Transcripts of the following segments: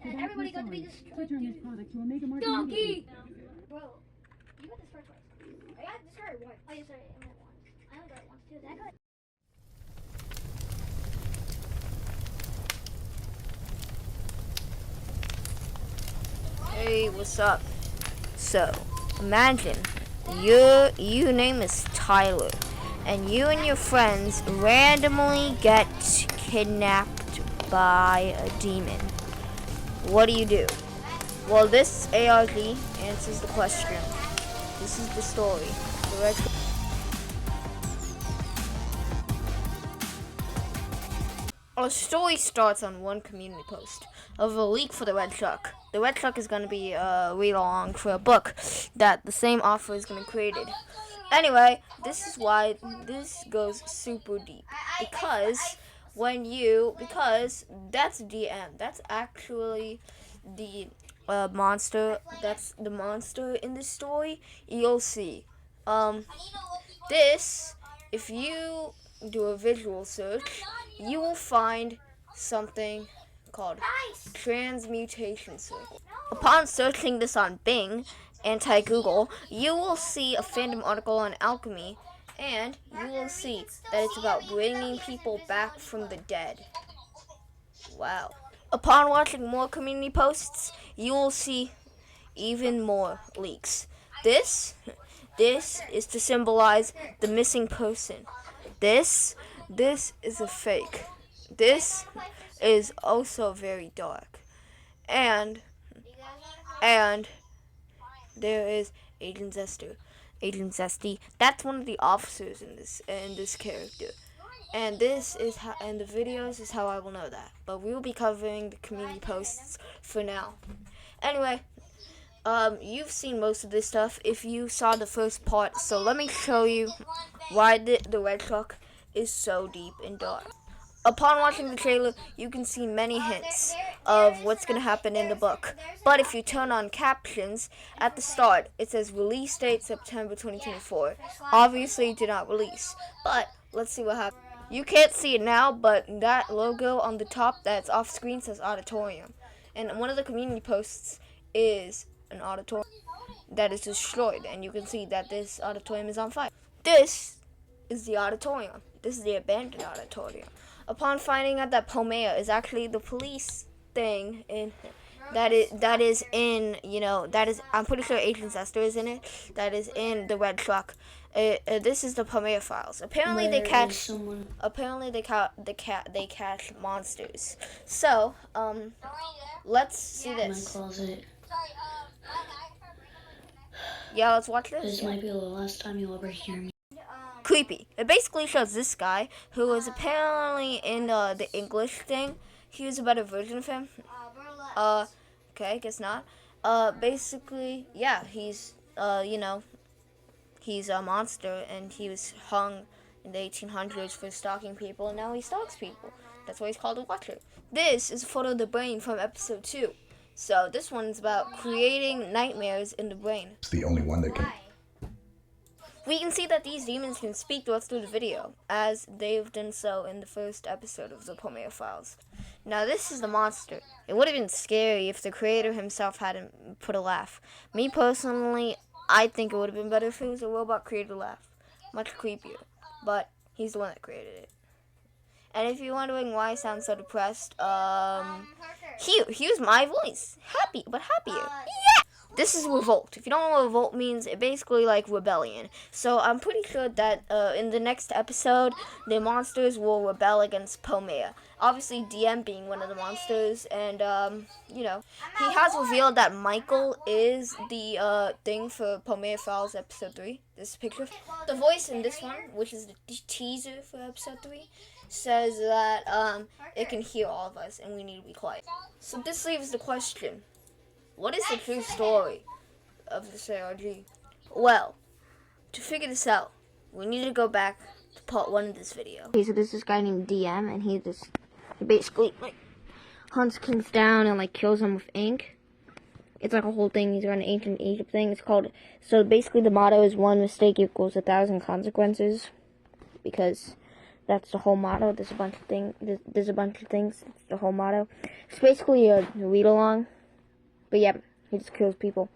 and everybody got to be destroyed. Donkey! Bro, you got this first one. I got discarded once. Oh, yeah, sorry, I meant once. I only got it once, too. That got... Hey, what's up? So, imagine your name is Tyler, and you and your friends randomly get kidnapped by a demon. What do you do? Well, this ARG answers the question. This is the story. The red Our story starts on one community post of a leak for the Red Truck. The Red Truck is going to be a read-along for a book that the same author is going to create. Anyway, this is why this goes super deep. Because that's DM. That's actually the monster. That's the monster in this story. You'll see. This, if you do a visual search, you will find something called transmutation circle. Upon searching this on Bing, anti-Google, you will see a fandom article on alchemy, and you will see that it's about bringing people back from the dead. Wow. Upon watching more community posts, you will see even more leaks. This is to symbolize the missing person. This is a fake. This is also very dark. And there is Agent Zester. Agent Zesty. That's one of the officers in this character. And this is how, and the videos is how I will know that. But we will be covering the community posts for now. Anyway, you've seen most of this stuff if you saw the first part. So let me show you why the Red Truck is so deep and dark. Upon watching the trailer, you can see many hints of what's going to happen in the book. But if you turn on captions, at the start, it says release date September 2024. Obviously, it did not release. But let's see what happens. You can't see it now, but that logo on the top that's off screen says auditorium. And one of the community posts is an auditorium that is destroyed. And you can see that this auditorium is on fire. This is the auditorium. This is the abandoned auditorium. Upon finding out that Pomea is actually the police thing in that is in, you know, that is, I'm pretty sure Agent Zester is in it, that is in the Red Truck. This is the Pomea files. Apparently they catch monsters. So, let's see this. Yeah, let's watch this. This might be the last time you'll ever hear me. Creepy. It basically shows this guy who was apparently in the English thing. He was a better version of him. Okay, guess not. Basically, yeah, he's you know, he's a monster, and he was hung in the 1800s for stalking people, and now he stalks people. That's why he's called a Watcher. This is a photo of the brain from episode 2. So this one's about creating nightmares in the brain. It's the only one that can. We can see that these demons can speak to us through the video, as they've done so in the first episode of the Pomea Files. Now this is the monster. It would have been scary if the creator himself hadn't put a laugh. Me personally, I think it would have been better if it was a robot created laugh. Much creepier. But he's the one that created it. And if you're wondering why I sound so depressed, here's my voice. Happy, but happier. Yeah! This is revolt. If you don't know what revolt means, it basically like rebellion. So I'm pretty sure that in the next episode, the monsters will rebel against Pomea. Obviously, DM being one of the monsters, and you know, he has revealed that Michael is the thing for Pomea Files episode 3. This picture, the voice in this one, which is the teaser for episode 3, says that it can hear all of us, and we need to be quiet. So this leaves the question. What is the true story of this ARG? Well, to figure this out, we need to go back to part 1 of this video. Okay, so there's this guy named DM, and he basically like hunts kings down and like kills them with ink. It's like a whole thing. He's got an ancient Egypt thing. It's called, so basically the motto is 1 mistake equals 1,000 consequences, because That's the whole motto. There's a bunch of things. There's a bunch of things. That's the whole motto. It's basically a read along. But yeah, he just kills people.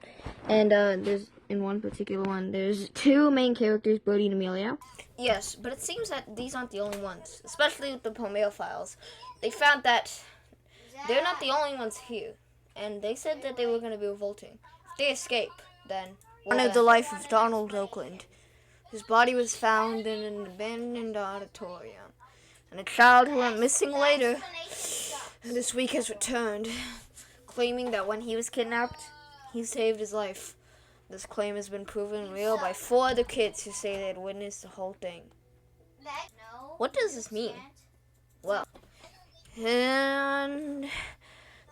And there's in one particular one, there's two main characters, Brody and Amelia. Yes, but it seems that these aren't the only ones. Especially with the Pomeo files, they found that they're not the only ones here. And they said that they were going to be revolting. If they escape, then wanted the life of Donald Oakland. His body was found in an abandoned auditorium, and a child who went missing later this week has returned, claiming that when he was kidnapped, he saved his life. This claim has been proven real by 4 other kids who say they had witnessed the whole thing. What does this mean? Well, and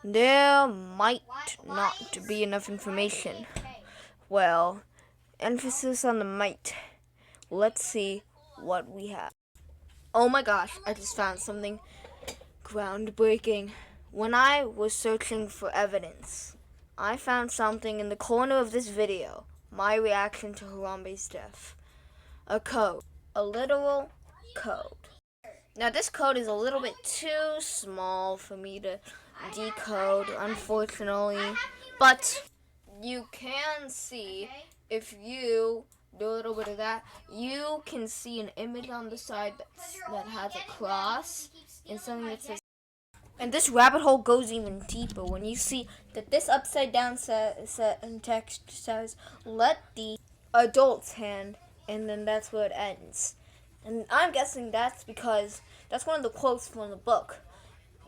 there might not be enough information. Well, emphasis on the might. Let's see what we have. Oh my gosh, I just found something groundbreaking. When I was searching for evidence, I found something in the corner of this video. My reaction to Harambe's death. A code. A literal code. Now this code is a little bit too small for me to decode, unfortunately. But you can see, if you do a little bit of that, you can see an image on the side that has a cross and something that says. And this rabbit hole goes even deeper when you see that this upside down text says, "Let the adults hand," and then that's where it ends. And I'm guessing that's because that's one of the quotes from the book.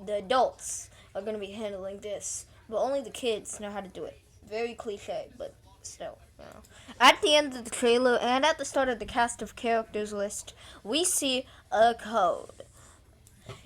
The adults are going to be handling this, but only the kids know how to do it. Very cliche, but still. You know. At the end of the trailer and at the start of the cast of characters list, we see a code.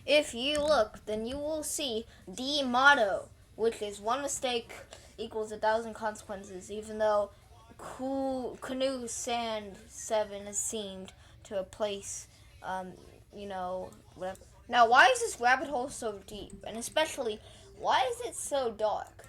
If you look, then you will see the motto, which is one mistake equals 1,000 consequences, even though Canoe Sand 7 is seemed to replace, whatever. Now, why is this rabbit hole so deep? And especially, why is it so dark?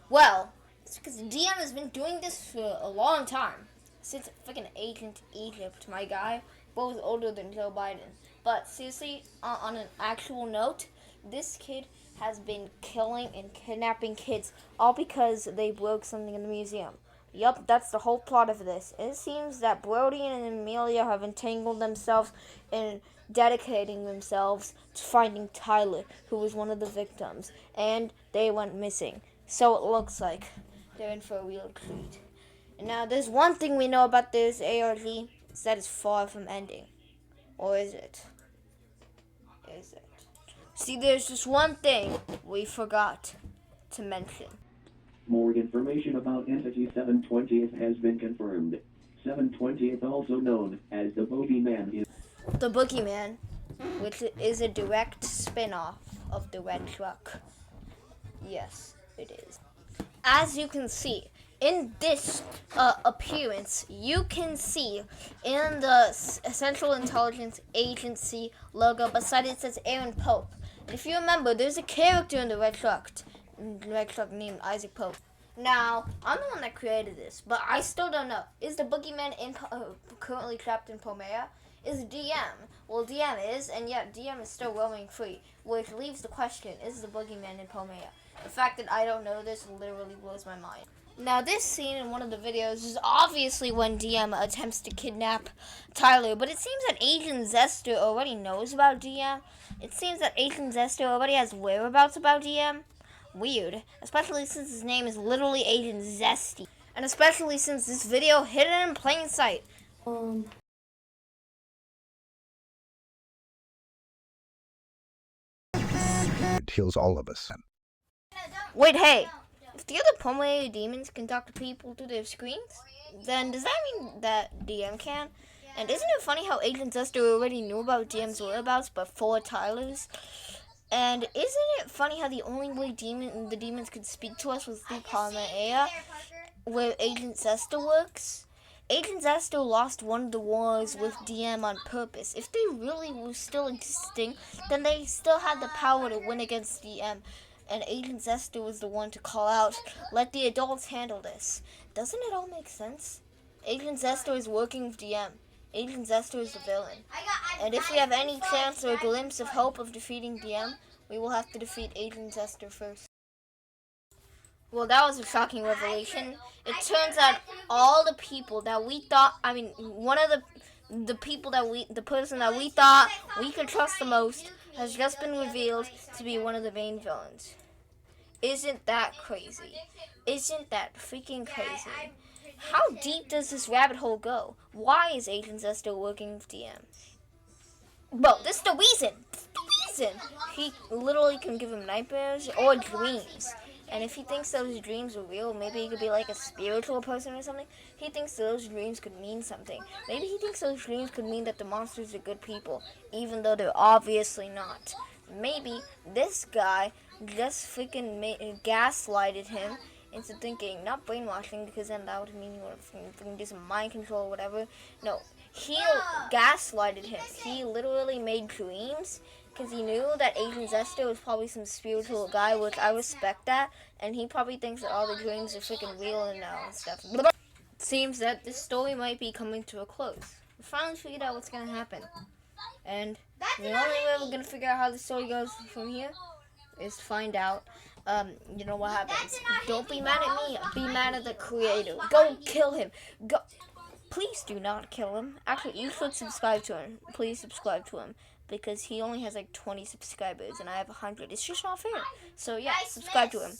Well, it's because DM has been doing this for a long time. Since freaking Agent Egypt, my guy, both older than Joe Biden. But seriously, on an actual note, this kid has been killing and kidnapping kids, all because they broke something in the museum. Yup, that's the whole plot of this. It seems that Brody and Amelia have entangled themselves in dedicating themselves to finding Tyler, who was one of the victims, and they went missing. So it looks like they're in for a real treat. And now, there's one thing we know about this ARG, is that it's far from ending. Or is it? Is it? See, there's just one thing we forgot to mention. More information about Entity 720th has been confirmed. 720th, also known as the Boogeyman, is The Boogeyman, which is a direct spin-off of the Red Truck. Yes, it is. As you can see, in this appearance, you can see in the Central Intelligence Agency logo, beside it says Aaron Pope. And if you remember, there's a character in the Red Truck named Isaac Pope. Now, I'm the one that created this, but I still don't know. Is the Boogeyman currently trapped in Pomea? Is DM? Well, DM is, and yet DM is still roaming free, which leaves the question, is the Boogeyman in Pomea? The fact that I don't know this literally blows my mind. Now, this scene in one of the videos is obviously when DM attempts to kidnap Tyler, but it seems that Agent Zester already knows about DM. It seems that Agent Zester already has whereabouts about DM. Weird, especially since his name is literally Agent Zesty, and especially since this video hid it in plain sight. It heals all of us. Wait, hey, if the other Pomea demons can talk to people through their screens, then does that mean that DM can? And isn't it funny how Agent Zester already knew about DM's whereabouts before Tyler's? And isn't it funny how the only way the demons could speak to us was through Pomea, where Agent Zester works? Agent Zester lost one of the wars with DM on purpose. If they really were still existing, then they still had the power to win against DM. And Agent Zester was the one to call out, "Let the adults handle this." Doesn't it all make sense? Agent Zester is working with DM. Agent Zester is the villain. And if we have any chance or glimpse of hope of defeating DM, we will have to defeat Agent Zester first. Well, that was a shocking revelation. It turns out all the people that we thought, one of the people that the person that we thought we could trust the most has just been revealed to be one of the main villains. Isn't that crazy? Isn't that freaking crazy? How deep does this rabbit hole go? Why is Agent Zester working with DM? Well, this is the reason. He literally can give him nightmares or dreams. And if he thinks those dreams are real, maybe he could be like a spiritual person or something. He thinks those dreams could mean something. Maybe he thinks those dreams could mean that the monsters are good people, even though they're obviously not. Maybe this guy just freaking gaslighted him into thinking, not brainwashing, because then that would mean you would freaking do some mind control or whatever. No, he gaslighted him. He literally made dreams because he knew that Agent Zester was probably some spiritual guy, which I respect that, and he probably thinks that all the dreams are freaking real and stuff. It seems that this story might be coming to a close. We finally figured out what's going to happen. And the only way we're going to figure out how the story goes from here is to find out, you know what happens. Don't be mad at me, be mad at the creator. Go kill him. Go. Please do not kill him. Actually, you should subscribe to him. Please subscribe to him. Because he only has like 20 subscribers and I have 100. It's just not fair. So yeah, subscribe to him.